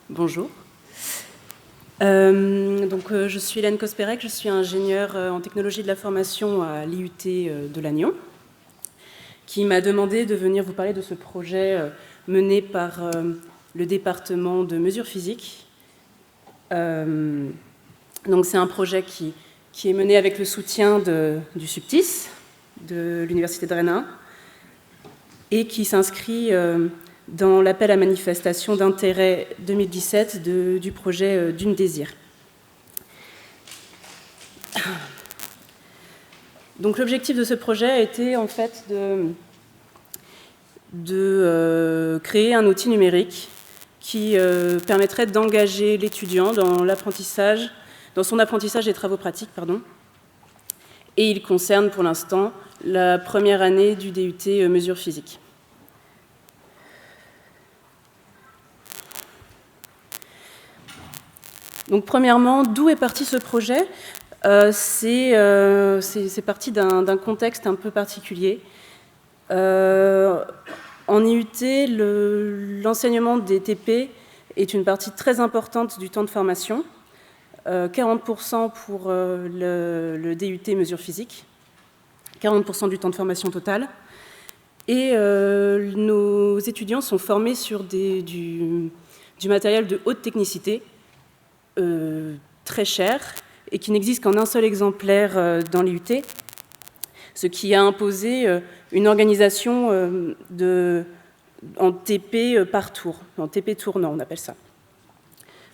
Bonjour. Je suis Hélène Kospérek, je suis ingénieure en technologie de la formation à l'IUT de Lannion, qui m'a demandé de venir vous parler de ce projet mené par le département de mesures physiques. Donc c'est un projet qui est mené avec le soutien du SUPTIS, de l'Université de Rennes, et qui s'inscrit dans l'appel à manifestation d'intérêt 2017 du projet Dune Désir. Donc l'objectif de ce projet a été en fait de créer un outil numérique qui permettrait d'engager l'étudiant dans son apprentissage des travaux pratiques, et il concerne pour l'instant la première année du DUT mesures physiques. Donc premièrement, d'où est parti ce projet ? C'est parti d'un contexte un peu particulier. En IUT, l'enseignement des TP est une partie très importante du temps de formation, 40% pour le DUT mesures physiques, 40% du temps de formation total. Et nos étudiants sont formés sur du matériel de haute technicité, très cher, et qui n'existe qu'en un seul exemplaire dans l'IUT, ce qui a imposé une organisation en TP par tour, en TP tournant, on appelle ça.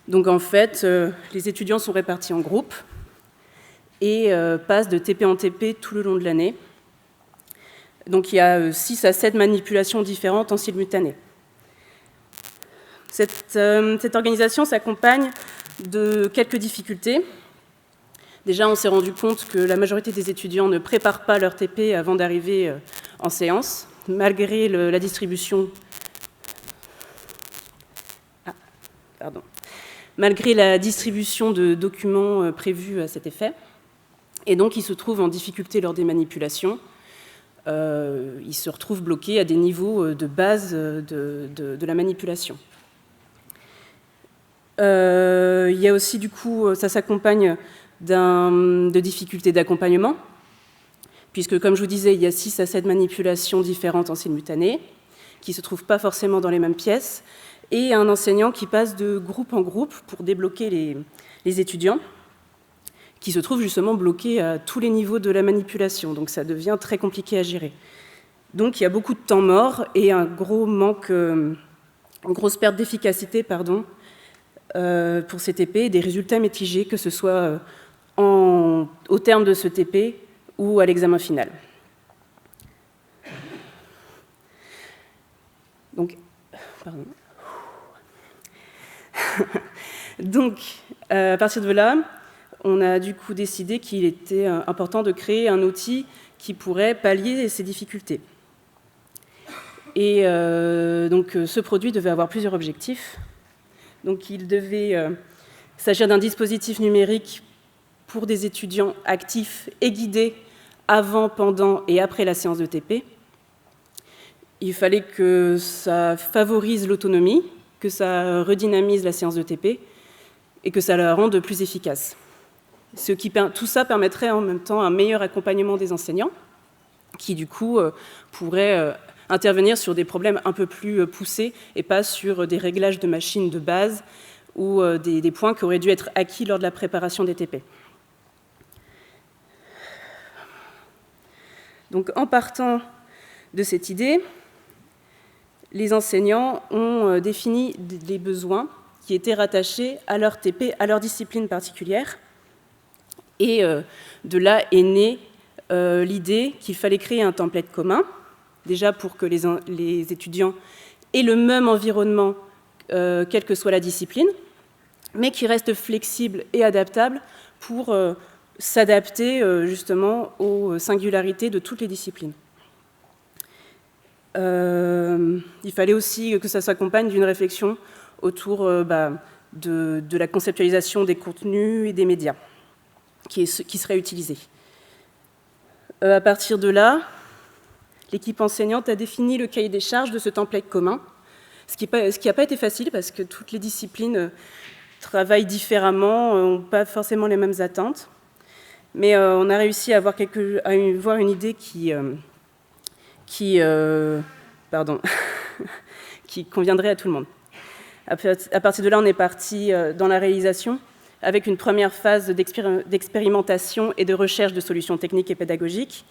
Donc en fait, les étudiants sont répartis en groupes et passent de TP en TP tout le long de l'année. Donc il y a 6 à 7 manipulations différentes en simultané. Cette organisation s'accompagne de quelques difficultés. Déjà, on s'est rendu compte que la majorité des étudiants ne préparent pas leur TP avant d'arriver en séance, malgré la distribution. Malgré la distribution de documents prévus à cet effet. Et donc, ils se trouvent en difficulté lors des manipulations. Ils se retrouvent bloqués à des niveaux de base de la manipulation. Il y a aussi, du coup, ça s'accompagne de difficultés d'accompagnement, puisque, comme je vous disais, il y a 6 à 7 manipulations différentes en simultané, qui ne se trouvent pas forcément dans les mêmes pièces, et un enseignant qui passe de groupe en groupe pour débloquer les étudiants, qui se trouvent justement bloqués à tous les niveaux de la manipulation, donc ça devient très compliqué à gérer. Donc il y a beaucoup de temps mort et un gros manque, une grosse perte d'efficacité, pour ces TP, et des résultats mitigés, que ce soit au terme de ce TP ou à l'examen final. Donc, à partir de là, on a du coup décidé qu'il était important de créer un outil qui pourrait pallier ces difficultés. Et donc, ce produit devait avoir plusieurs objectifs. Donc, il devait s'agir d'un dispositif numérique pour des étudiants actifs et guidés avant, pendant et après la séance de TP. Il fallait que ça favorise l'autonomie, que ça redynamise la séance de TP et que ça la rende plus efficace. Tout ça permettrait en même temps un meilleur accompagnement des enseignants qui, du coup, pourraient intervenir sur des problèmes un peu plus poussés et pas sur des réglages de machines de base ou des points qui auraient dû être acquis lors de la préparation des TP. Donc, en partant de cette idée, les enseignants ont défini les besoins qui étaient rattachés à leur TP, à leur discipline particulière. Et de là est née l'idée qu'il fallait créer un template commun, déjà pour que les étudiants aient le même environnement, quelle que soit la discipline, mais qui reste flexible et adaptable pour s'adapter justement aux singularités de toutes les disciplines. Il fallait aussi que ça s'accompagne d'une réflexion autour de la conceptualisation des contenus et des médias qui seraient utilisés. À partir de là, l'équipe enseignante a défini le cahier des charges de ce template commun, ce qui n'a pas été facile parce que toutes les disciplines travaillent différemment, n'ont pas forcément les mêmes attentes. Mais on a réussi à avoir une idée qui conviendrait à tout le monde. À partir de là, on est parti dans la réalisation avec une première phase d'expérimentation et de recherche de solutions techniques et pédagogiques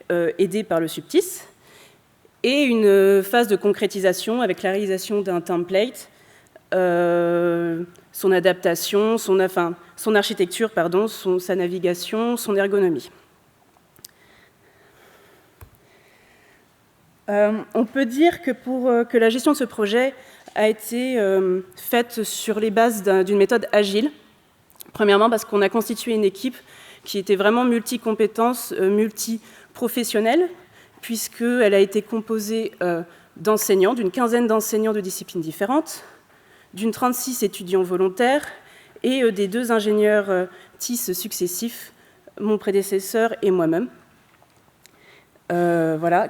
aidée par le Subtis, et une phase de concrétisation avec la réalisation d'un template, son adaptation, son architecture, sa navigation, son ergonomie. On peut dire que la gestion de ce projet a été faite sur les bases d'une méthode agile. Premièrement, parce qu'on a constitué une équipe qui était vraiment multi-compétences, multi-professionnelle, puisqu'elle a été composée d'enseignants, d'une quinzaine d'enseignants de disciplines différentes, d'une 36 étudiants volontaires et des 2 ingénieurs TIS successifs, mon prédécesseur et moi-même,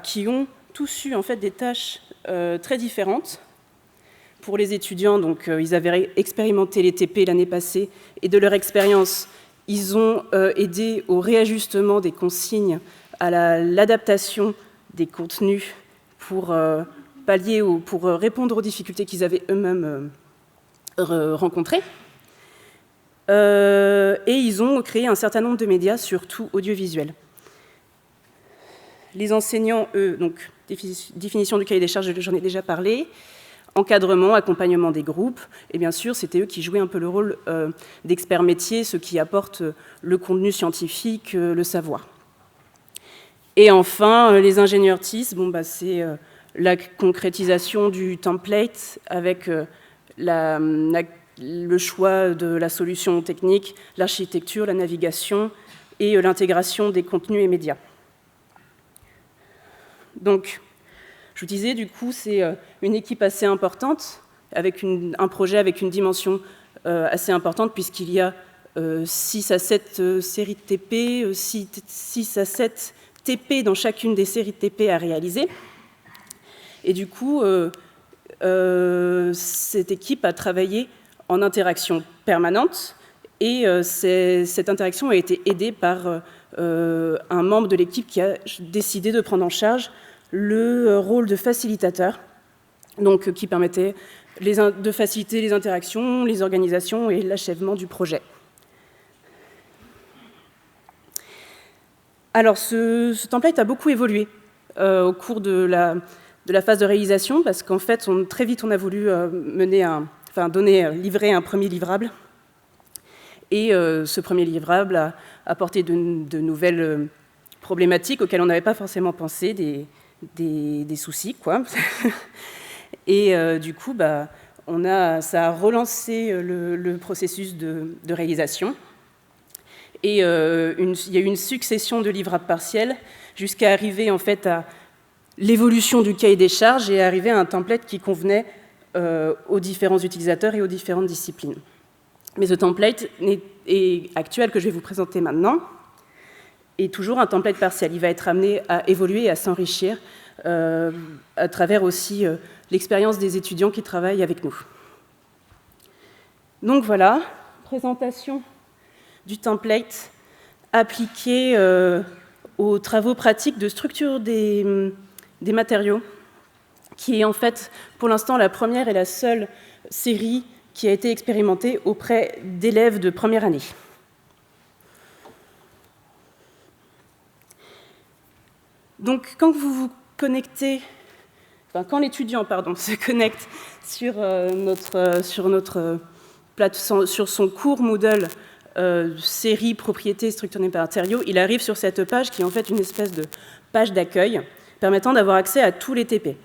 qui ont tous eu en fait des tâches très différentes. Pour les étudiants, donc, ils avaient expérimenté les TP l'année passée, et de leur expérience, ils ont aidé au réajustement des consignes, à l'adaptation des contenus pour pour répondre aux difficultés qu'ils avaient eux-mêmes rencontrées. Et ils ont créé un certain nombre de médias, surtout audiovisuels. Les enseignants, eux, donc, définition du cahier des charges, j'en ai déjà parlé. Encadrement, accompagnement des groupes, et bien sûr, c'était eux qui jouaient un peu le rôle d'experts métiers, ceux qui apportent le contenu scientifique, le savoir. Et enfin, les ingénieurs TIS, c'est la concrétisation du template avec le choix de la solution technique, l'architecture, la navigation et l'intégration des contenus et médias. Donc, je vous disais, du coup, c'est une équipe assez importante, avec un projet avec une dimension assez importante, puisqu'il y a 6 à 7 séries de TP, 6 à 7 TP dans chacune des séries de TP à réaliser. Et du coup, cette équipe a travaillé en interaction permanente, et cette interaction a été aidée par un membre de l'équipe qui a décidé de prendre en charge le rôle de facilitateur, donc qui permettait de faciliter les interactions, les organisations et l'achèvement du projet. Alors, ce template a beaucoup évolué au cours de la phase de réalisation, parce qu'en fait, très vite, on a voulu livrer un premier livrable. Et ce premier livrable a apporté de nouvelles problématiques auxquelles on n'avait pas forcément pensé, des soucis, quoi. Et du coup, ça a relancé le processus de réalisation. Et il y a eu une succession de livrables partiels jusqu'à arriver en fait à l'évolution du cahier des charges et arriver à un template qui convenait aux différents utilisateurs et aux différentes disciplines. Mais ce template actuel que je vais vous présenter maintenant est toujours un template partiel. Il va être amené à évoluer et à s'enrichir à travers aussi l'expérience des étudiants qui travaillent avec nous. Donc voilà, présentation du template appliqué aux travaux pratiques de structure des matériaux, qui est en fait, pour l'instant, la première et la seule série qui a été expérimentée auprès d'élèves de première année. Donc, quand vous vous connectez, quand l'étudiant se connecte sur son cours Moodle série propriétés structure des matériaux, il arrive sur cette page qui est en fait une espèce de page d'accueil permettant d'avoir accès à tous les TP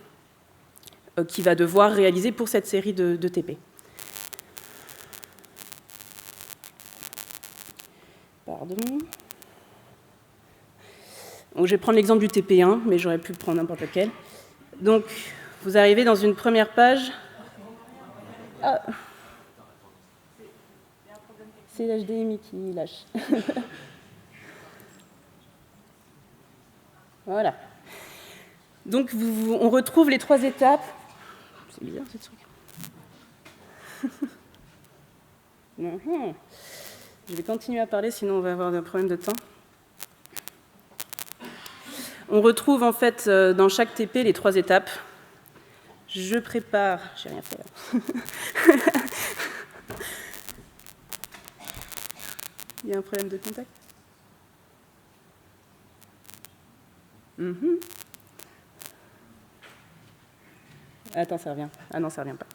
qu'il va devoir réaliser pour cette série de TP. Pardon. Donc, je vais prendre l'exemple du TP1, mais j'aurais pu prendre n'importe lequel. Donc, vous arrivez dans une première page. Ah. C'est l'HDMI qui lâche. Voilà. Donc, on retrouve les 3 étapes C'est bizarre ce truc. Je vais continuer à parler, sinon on va avoir des problèmes de temps. On retrouve en fait dans chaque TP les 3 étapes. Je prépare... J'ai rien fait là. Il y a un problème de contact. Attends, ça revient. Ah non, ça revient pas.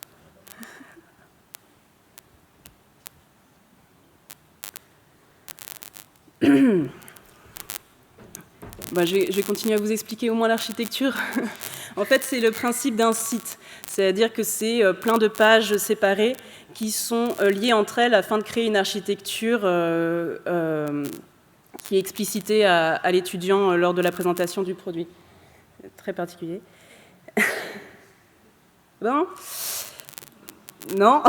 Je vais continuer à vous expliquer au moins l'architecture. En fait, c'est le principe d'un site. C'est-à-dire que c'est plein de pages séparées qui sont liées entre elles afin de créer une architecture qui est explicitée à l'étudiant lors de la présentation du produit. C'est très particulier. Bon. Non.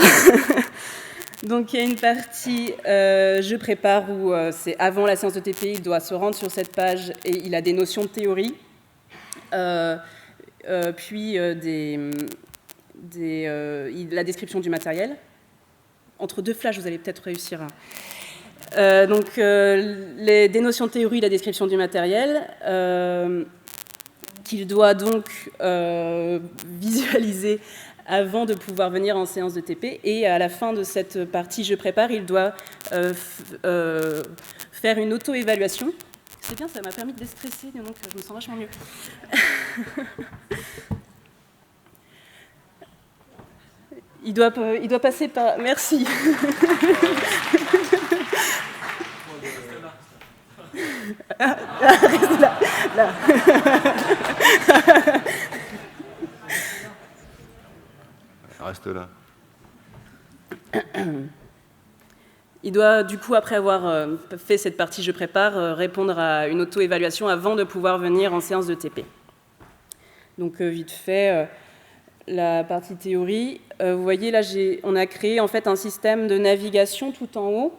Donc il y a une partie je prépare où c'est avant la séance de TP, il doit se rendre sur cette page et il a des notions de théorie, puis la description du matériel. Entre 2 flashs, vous allez peut-être réussir à... des notions de théorie, la description du matériel, qu'il doit donc visualiser avant de pouvoir venir en séance de TP. Et à la fin de cette partie je prépare, il doit faire une auto-évaluation. C'est bien, ça m'a permis de déstresser, donc je me sens vachement mieux. Il doit passer par... Merci. Reste là. Reste là. Il doit, du coup, après avoir fait cette partie je prépare, répondre à une auto-évaluation avant de pouvoir venir en séance de TP. Donc, vite fait, la partie théorie. Vous voyez, là, on a créé en fait un système de navigation tout en haut.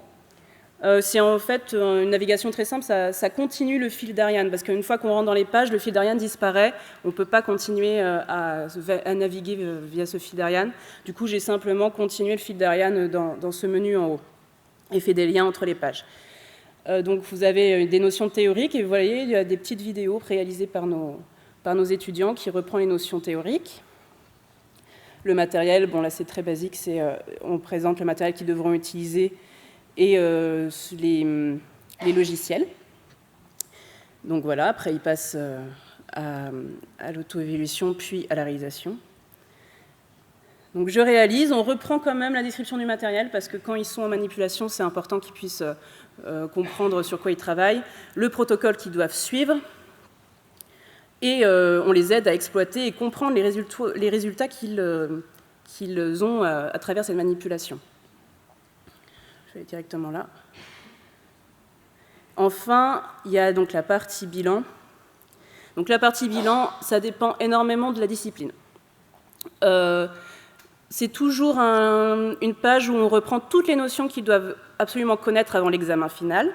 C'est en fait une navigation très simple, ça continue le fil d'Ariane, parce qu'une fois qu'on rentre dans les pages, le fil d'Ariane disparaît, on ne peut pas continuer à naviguer via ce fil d'Ariane. Du coup, j'ai simplement continué le fil d'Ariane dans ce menu en haut, et fait des liens entre les pages. Donc vous avez des notions théoriques, et vous voyez, il y a des petites vidéos réalisées par nos étudiants qui reprend les notions théoriques. Le matériel, bon là c'est très basique, on présente le matériel qu'ils devront utiliser et les logiciels. Donc voilà, après ils passent à l'auto-évaluation puis à la réalisation. Donc je réalise, on reprend quand même la description du matériel parce que quand ils sont en manipulation, c'est important qu'ils puissent comprendre sur quoi ils travaillent, le protocole qu'ils doivent suivre, et on les aide à exploiter et comprendre les résultats qu'ils ont à travers cette manipulation. Je vais directement là. Enfin, il y a donc la partie bilan. Donc la partie bilan, ça dépend énormément de la discipline. C'est toujours une page où on reprend toutes les notions qu'ils doivent absolument connaître avant l'examen final,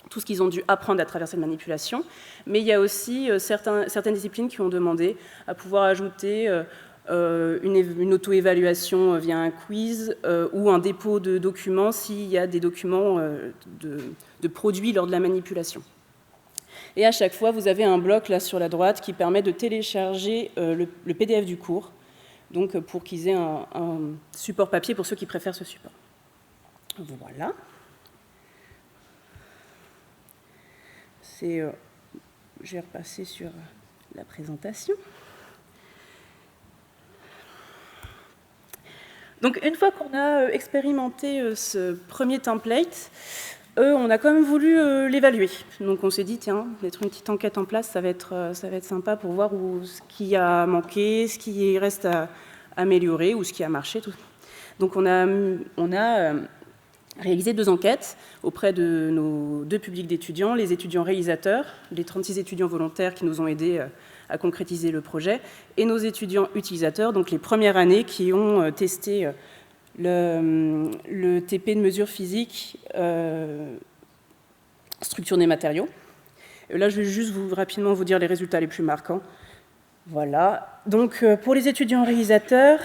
tout ce qu'ils ont dû apprendre à travers cette manipulation, mais il y a aussi certaines disciplines qui ont demandé à pouvoir ajouter une auto-évaluation via un quiz ou un dépôt de documents s'il y a des documents de produits lors de la manipulation. Et à chaque fois, vous avez un bloc là sur la droite qui permet de télécharger le PDF du cours, donc pour qu'ils aient un support papier pour ceux qui préfèrent ce support. Voilà. Je vais repasser sur la présentation. Donc, une fois qu'on a expérimenté ce premier template, on a quand même voulu l'évaluer. Donc, on s'est dit, tiens, mettre une petite enquête en place, ça va être sympa pour voir ce qui a manqué, ce qui reste à améliorer ou ce qui a marché. Tout. Donc, on a réalisé 2 enquêtes auprès de nos 2 publics d'étudiants, les étudiants réalisateurs, les 36 étudiants volontaires qui nous ont aidés à concrétiser le projet, et nos étudiants utilisateurs, donc les premières années qui ont testé le TP de mesure physique, structure des matériaux. Et là, je vais juste rapidement vous dire les résultats les plus marquants. Voilà. Donc, pour les étudiants réalisateurs,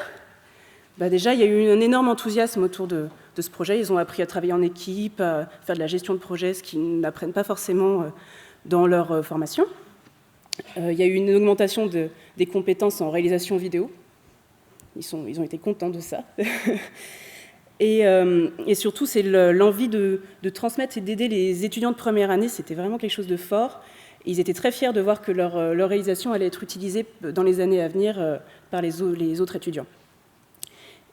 déjà, il y a eu un énorme enthousiasme autour de ce projet. Ils ont appris à travailler en équipe, à faire de la gestion de projet, ce qu'ils n'apprennent pas forcément dans leur formation. Il y a eu une augmentation des compétences en réalisation vidéo. Ils ont été contents de ça. Et surtout, c'est l'envie de transmettre et d'aider les étudiants de première année. C'était vraiment quelque chose de fort. Et ils étaient très fiers de voir que leur réalisation allait être utilisée dans les années à venir par les autres étudiants.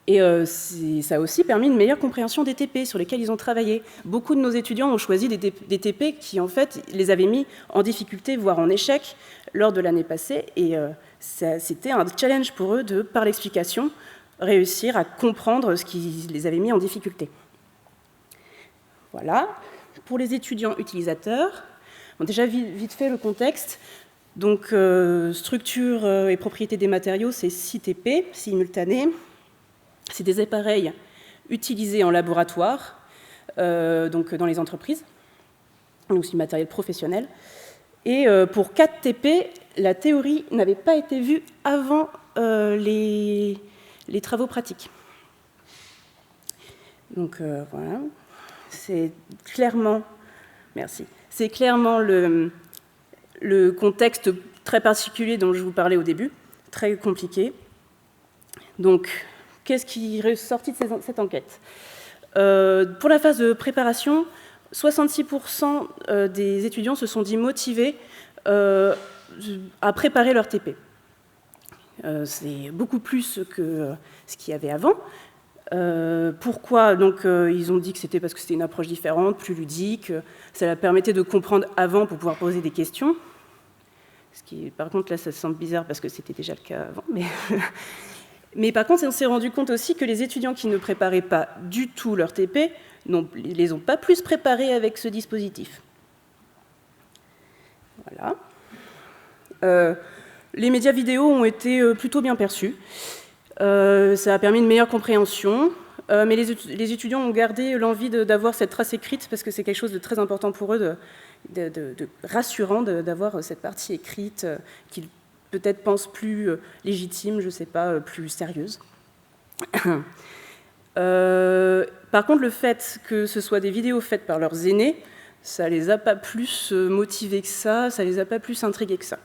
Et ça a aussi permis une meilleure compréhension des TP sur lesquels ils ont travaillé. Beaucoup de nos étudiants ont choisi des TP qui, en fait, les avaient mis en difficulté, voire en échec, lors de l'année passée. Et c'était un challenge pour eux de, par l'explication, réussir à comprendre ce qui les avait mis en difficulté. Voilà. Pour les étudiants utilisateurs, déjà vite fait le contexte. Donc, structure et propriété des matériaux, c'est 6 TP simultanés. C'est des appareils utilisés en laboratoire, donc dans les entreprises, donc c'est du matériel professionnel. Et pour 4 TP, la théorie n'avait pas été vue avant les travaux pratiques. Donc voilà, c'est clairement, merci, c'est clairement le contexte très particulier dont je vous parlais au début, très compliqué. Donc, qu'est-ce qui est ressorti de cette enquête? Pour la phase de préparation, 66% des étudiants se sont dit motivés à préparer leur TP. C'est beaucoup plus que ce qu'il y avait avant. Pourquoi? Donc, ils ont dit que c'était parce que c'était une approche différente, plus ludique. Ça leur permettait de comprendre avant pour pouvoir poser des questions. Ce qui, par contre, là, ça semble bizarre parce que c'était déjà le cas avant. Mais par contre, on s'est rendu compte aussi que les étudiants qui ne préparaient pas du tout leur TP ne les ont pas plus préparés avec ce dispositif. Voilà. Les médias vidéo ont été plutôt bien perçus. Ça a permis une meilleure compréhension, mais les étudiants ont gardé l'envie d'avoir cette trace écrite parce que c'est quelque chose de très important pour eux, de rassurant d'avoir cette partie écrite qu'ils peut-être pensent plus légitime, je ne sais pas, plus sérieuse. Par contre, le fait que ce soit des vidéos faites par leurs aînés, ça ne les a pas plus motivés que ça ne les a pas plus intrigués que ça.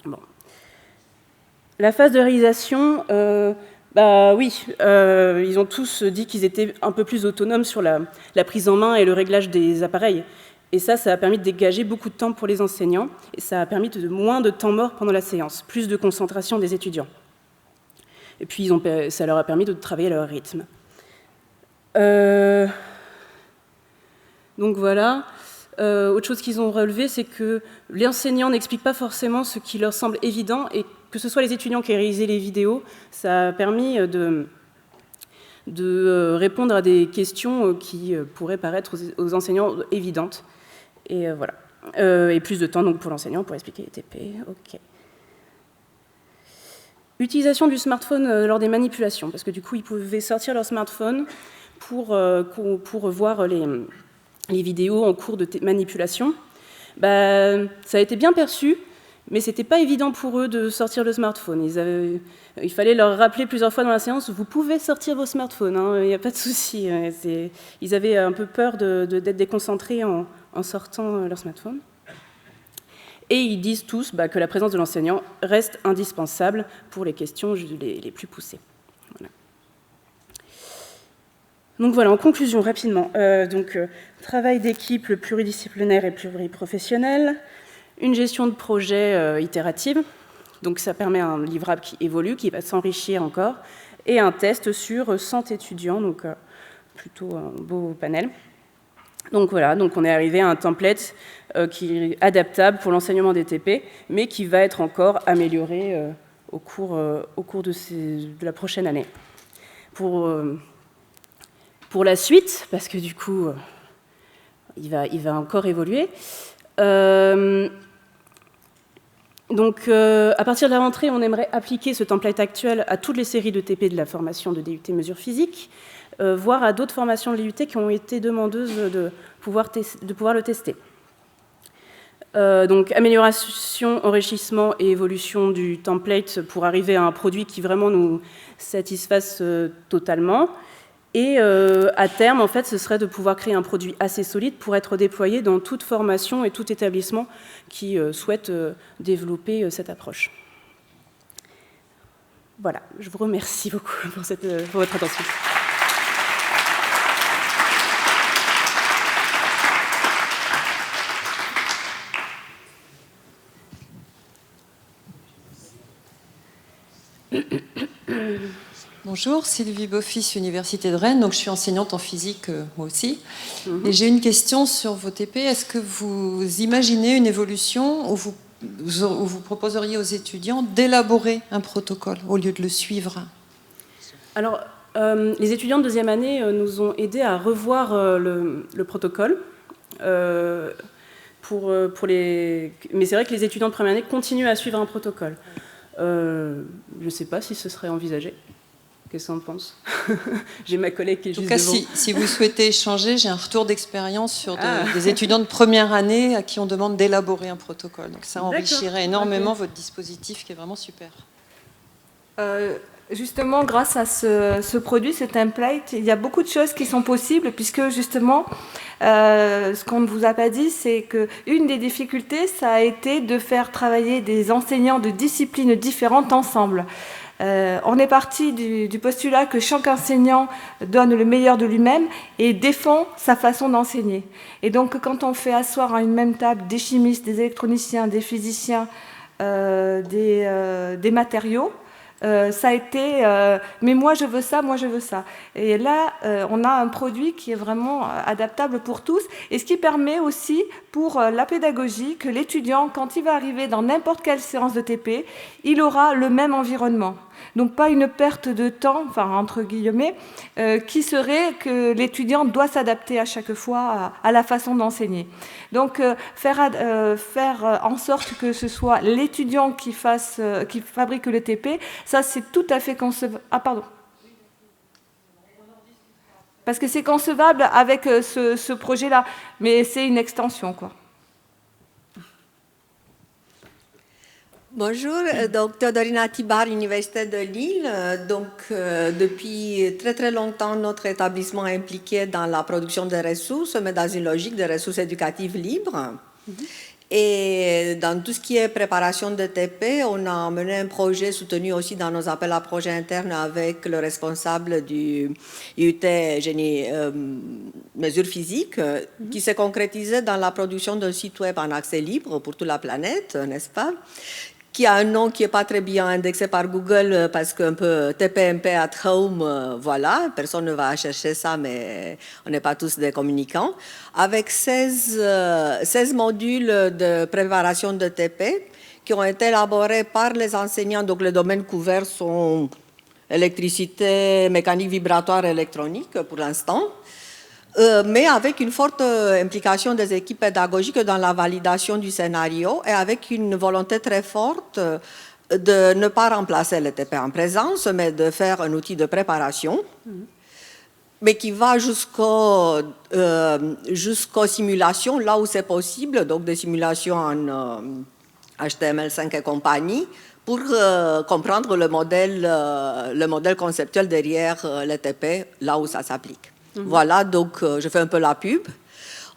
Bon. La phase de réalisation, oui, ils ont tous dit qu'ils étaient un peu plus autonomes sur la prise en main et le réglage des appareils. Et ça a permis de dégager beaucoup de temps pour les enseignants, et ça a permis moins de temps mort pendant la séance, plus de concentration des étudiants. Et puis, ça leur a permis de travailler à leur rythme. Donc voilà. Autre chose qu'ils ont relevé, c'est que l'enseignant n'explique pas forcément ce qui leur semble évident, et que ce soit les étudiants qui aient réalisé les vidéos, ça a permis de répondre à des questions qui pourraient paraître aux enseignants évidentes. Et voilà. Et plus de temps donc, pour l'enseignant pour expliquer les TP. OK. Utilisation du smartphone lors des manipulations, parce que du coup, ils pouvaient sortir leur smartphone pour voir les vidéos en cours de manipulation. Ça a été bien perçu, mais ce n'était pas évident pour eux de sortir le smartphone. Il fallait leur rappeler plusieurs fois dans la séance, vous pouvez sortir vos smartphones, il n'y a pas de souci. Ils avaient un peu peur d'être déconcentrés en sortant leur smartphone. Et ils disent tous que la présence de l'enseignant reste indispensable pour les questions les plus poussées. Voilà. Donc voilà, en conclusion, rapidement. Travail d'équipe pluridisciplinaire et pluriprofessionnel, une gestion de projet itérative, donc ça permet un livrable qui évolue, qui va s'enrichir encore, et un test sur 100 étudiants, donc plutôt un beau panel. Donc voilà, donc on est arrivé à un template qui est adaptable pour l'enseignement des TP, mais qui va être encore amélioré au cours de la prochaine année. Pour la suite, parce que du coup, il va encore évoluer. Donc, à partir de la rentrée, on aimerait appliquer ce template actuel à toutes les séries de TP de la formation de DUT mesures physiques, voire à d'autres formations de l'IUT qui ont été demandeuses de pouvoir le tester. Donc amélioration, enrichissement et évolution du template pour arriver à un produit qui vraiment nous satisfasse totalement. Et à terme, en fait, ce serait de pouvoir créer un produit assez solide pour être déployé dans toute formation et tout établissement qui souhaite développer cette approche. Voilà, je vous remercie beaucoup pour votre attention. Bonjour, Sylvie Beaufils, Université de Rennes. Donc, je suis enseignante en physique, moi aussi. Et j'ai une question sur vos TP. Est-ce que vous imaginez une évolution où vous proposeriez aux étudiants d'élaborer un protocole au lieu de le suivre? Alors, les étudiants de deuxième année nous ont aidés à revoir le protocole. Mais c'est vrai que les étudiants de première année continuent à suivre un protocole. Je ne sais pas si ce serait envisagé. Qu'est-ce qu'on pense? J'ai ma collègue qui est juste devant. En tout cas, si vous souhaitez échanger, j'ai un retour d'expérience sur des étudiants de première année à qui on demande d'élaborer un protocole. Donc ça enrichirait énormément votre dispositif qui est vraiment super. Justement, grâce à ce produit, ce template, il y a beaucoup de choses qui sont possibles puisque justement, ce qu'on ne vous a pas dit, c'est qu'une des difficultés, ça a été de faire travailler des enseignants de disciplines différentes ensemble. On est parti du postulat que chaque enseignant donne le meilleur de lui-même et défend sa façon d'enseigner. Et donc, quand on fait asseoir à une même table des chimistes, des électroniciens, des physiciens, des matériaux, ça a été mais moi je veux ça, moi je veux ça. Et là, on a un produit qui est vraiment adaptable pour tous et ce qui permet aussi pour la pédagogie que l'étudiant, quand il va arriver dans n'importe quelle séance de TP, il aura le même environnement. Donc pas une perte de temps, enfin entre guillemets, qui serait que l'étudiant doit s'adapter à chaque fois à la façon d'enseigner. Donc faire en sorte que ce soit l'étudiant qui fabrique le TP, ça c'est tout à fait concevable. Ah pardon. Parce que c'est concevable avec ce projet-là, mais c'est une extension, quoi. Bonjour, donc Théodorina Tibar, Université de Lille. Depuis très très longtemps, notre établissement est impliqué dans la production de ressources, mais dans une logique de ressources éducatives libres. Et dans tout ce qui est préparation de TP, on a mené un projet soutenu aussi dans nos appels à projets internes avec le responsable du IUT Génie Mesures Physiques, qui s'est concrétisé dans la production d'un site web en accès libre pour toute la planète, n'est-ce pas? Qui a un nom qui n'est pas très bien indexé par Google parce qu'un peu TPMP at home, voilà, personne ne va chercher ça, mais on n'est pas tous des communicants, avec 16 modules de préparation de TP qui ont été élaborés par les enseignants. Donc les domaines couverts sont électricité, mécanique vibratoire, électronique pour l'instant. Mais avec une forte implication des équipes pédagogiques dans la validation du scénario et avec une volonté très forte de ne pas remplacer le TP en présence, mais de faire un outil de préparation, mais qui va jusqu'aux simulations, là où c'est possible, donc des simulations en HTML5 et compagnie, pour comprendre le modèle conceptuel derrière le TP, là où ça s'applique. Voilà, donc je fais un peu la pub.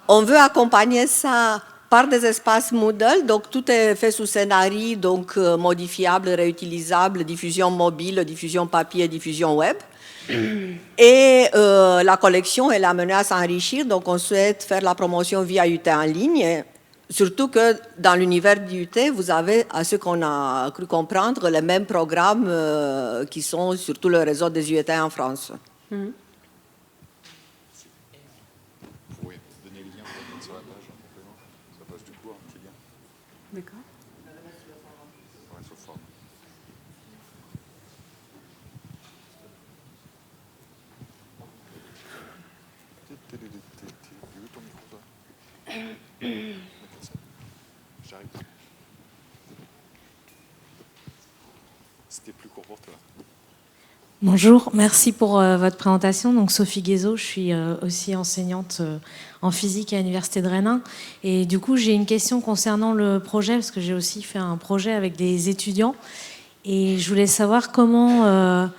On veut accompagner ça par des espaces Moodle, donc tout est fait sous Scénarii, donc modifiable, réutilisable, diffusion mobile, diffusion papier, diffusion web. Et la collection est amenée à s'enrichir, donc on souhaite faire la promotion via UT en ligne. Surtout que dans l'univers d'UT, vous avez, à ce qu'on a cru comprendre, les mêmes programmes qui sont sur tout le réseau des UT en France. D'accord. J'arrive. C'était plus court pour toi. Bonjour, merci pour votre présentation. Donc Sophie Guézot, je suis aussi enseignante en physique à l'Université de Rennes 1. Et du coup, j'ai une question concernant le projet, parce que j'ai aussi fait un projet avec des étudiants. Et je voulais savoir comment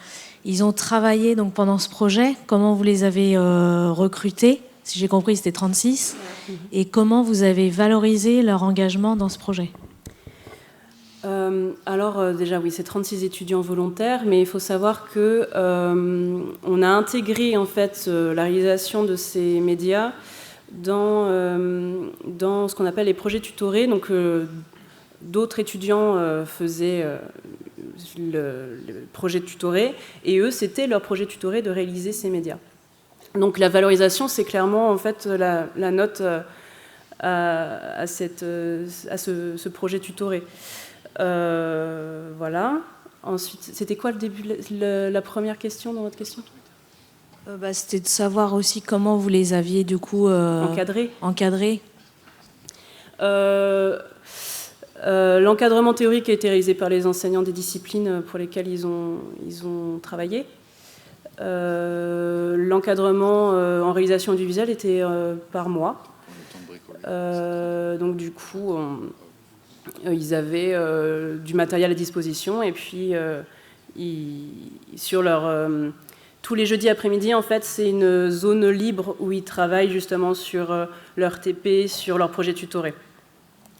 ils ont travaillé donc, pendant ce projet, comment vous les avez recrutés. Si j'ai compris, c'était 36. Et comment vous avez valorisé leur engagement dans ce projet? Alors déjà oui, c'est 36 étudiants volontaires, mais il faut savoir que on a intégré en fait la réalisation de ces médias dans ce qu'on appelle les projets tutorés. Donc d'autres étudiants faisaient le projet tutoré, et eux c'était leur projet tutoré de réaliser ces médias. Donc la valorisation, c'est clairement en fait la note à ce projet tutoré. Voilà. Ensuite, c'était quoi le début, la première question dans votre question? C'était de savoir aussi comment vous les aviez du coup encadrés. L'encadrement théorique a été réalisé par les enseignants des disciplines pour lesquelles ils ont travaillé. L'encadrement en réalisation audiovisuelle était par mois. Donc du coup, ils avaient du matériel à disposition, et puis sur tous les jeudis après-midi, en fait, c'est une zone libre où ils travaillent justement sur leur TP, sur leur projet tutoré.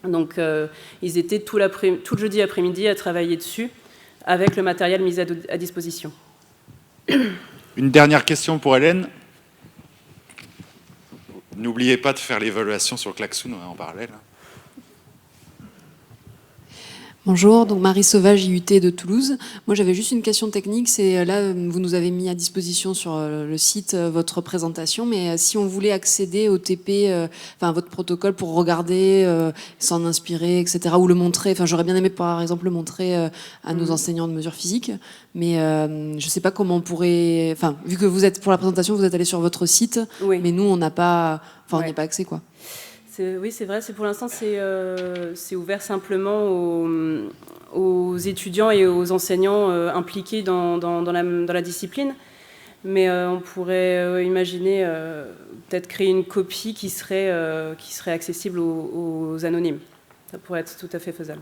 Donc ils étaient tout le jeudi après-midi à travailler dessus avec le matériel mis à disposition. Une dernière question pour Hélène. N'oubliez pas de faire l'évaluation sur le klaxon en parallèle. Bonjour, donc Marie Sauvage, IUT de Toulouse. Moi, j'avais juste une question technique. C'est là, vous nous avez mis à disposition sur le site votre présentation, mais si on voulait accéder au TP, enfin votre protocole pour regarder, s'en inspirer, etc., ou le montrer. Enfin, j'aurais bien aimé par exemple le montrer à nos enseignants de mesures physiques, mais je ne sais pas comment on pourrait. Enfin, vu que vous êtes pour la présentation, vous êtes allé sur votre site, oui. Mais nous, on n'a pas, enfin, on n'y a pas accès, quoi. Oui, c'est vrai. Pour l'instant, c'est ouvert simplement aux étudiants et aux enseignants impliqués dans la discipline. Mais on pourrait imaginer peut-être créer une copie qui serait accessible aux anonymes. Ça pourrait être tout à fait faisable.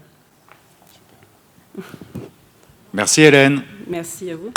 Merci Hélène. Merci à vous.